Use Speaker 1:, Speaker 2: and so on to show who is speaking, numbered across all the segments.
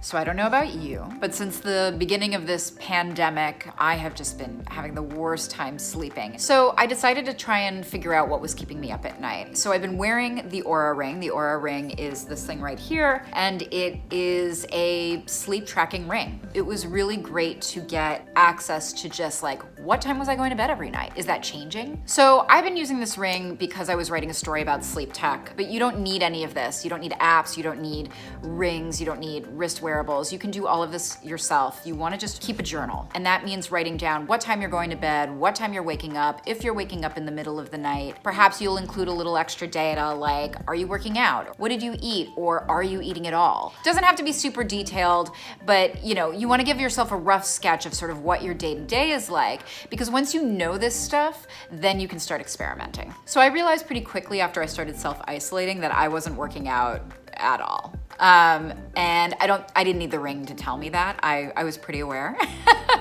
Speaker 1: So I don't know about you, but since the beginning of this pandemic, I have just been having the worst time sleeping. So I decided to try and figure out what was keeping me up at night. So I've been wearing the Oura Ring. The Oura Ring is this thing right here, and it is a sleep tracking ring. It was really great to get access to just like, what time was I going to bed every night? Is that changing? So I've been using this ring because I was writing a story about sleep tech, but you don't need any of this. You don't need apps, you don't need rings, you don't need wrist wearables. You can do all of this yourself. You wanna just keep a journal. And that means writing down what time you're going to bed, what time you're waking up, if you're waking up in the middle of the night. Perhaps you'll include a little extra data like, are you working out? What did you eat? Or are you eating at all? It doesn't have to be super detailed, but you wanna give yourself a rough sketch of sort of what your day-to-day is like, because once you know this stuff, then you can start experimenting. So I realized pretty quickly after I started self-isolating that I wasn't working out at all. And I didn't need the ring to tell me that. I was pretty aware.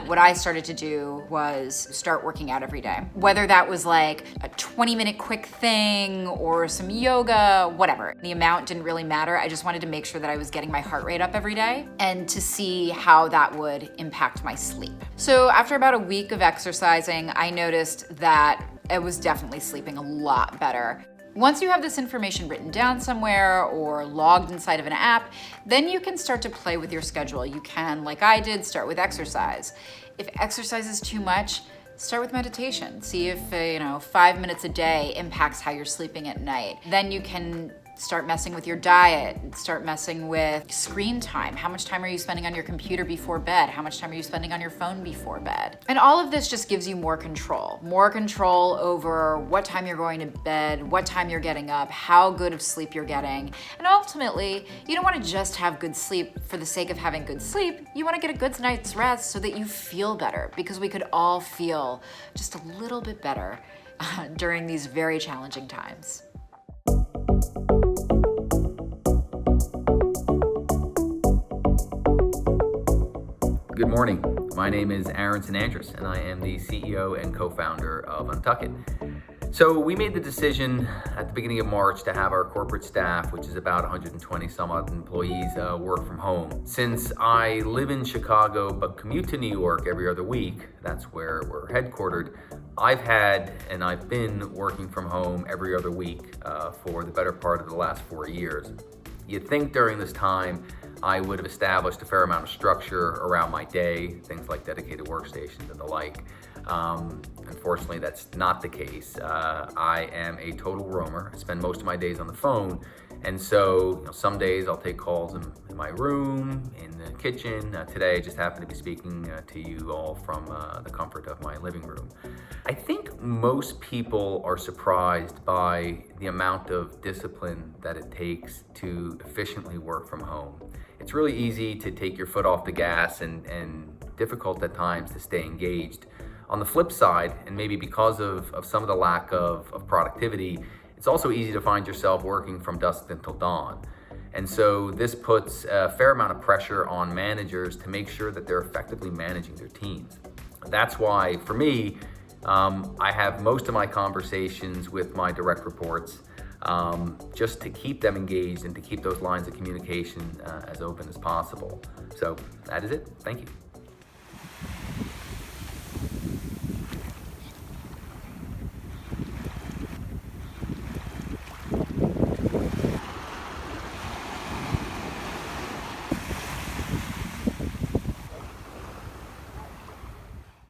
Speaker 1: What I started to do was start working out every day. Whether that was like a 20-minute quick thing or some yoga, whatever. The amount didn't really matter. I just wanted to make sure that I was getting my heart rate up every day and to see how that would impact my sleep. So after about a week of exercising, I noticed that I was definitely sleeping a lot better. Once you have this information written down somewhere or logged inside of an app, then you can start to play with your schedule. You can, like I did, start with exercise. If exercise is too much, start with meditation. See if 5 minutes a day impacts how you're sleeping at night. Then you can start messing with your diet, start messing with screen time. How much time are you spending on your computer before bed? How much time are you spending on your phone before bed? And all of this just gives you more control over what time you're going to bed, what time you're getting up, how good of sleep you're getting. And ultimately, you don't want to just have good sleep for the sake of having good sleep. You want to get a good night's rest so that you feel better, because we could all feel just a little bit better during these very challenging times.
Speaker 2: Good morning. My name is SANANDRES, and I am the CEO and co-founder of Untuckit. So we made the decision at the beginning of March to have our corporate staff, which is about 120 some odd employees, work from home. Since I live in Chicago but commute to New York every other week, that's where we're headquartered, I've been working from home every other week for the better part of the last 4 years. You'd think during this time I would have established a fair amount of structure around my day, things like dedicated workstations and the like. Unfortunately, that's not the case. I am a total roamer. I spend most of my days on the phone. And so some days I'll take calls in my room, in the kitchen. Today I just happen to be speaking to you all from the comfort of my living room. I think most people are surprised by the amount of discipline that it takes to efficiently work from home. It's really easy to take your foot off the gas and difficult at times to stay engaged. On the flip side, and maybe because of some of the lack of productivity, it's also easy to find yourself working from dusk until dawn. And so this puts a fair amount of pressure on managers to make sure that they're effectively managing their teams. That's why, for me, I have most of my conversations with my direct reports just to keep them engaged and to keep those lines of communication as open as possible. So that is it. Thank you.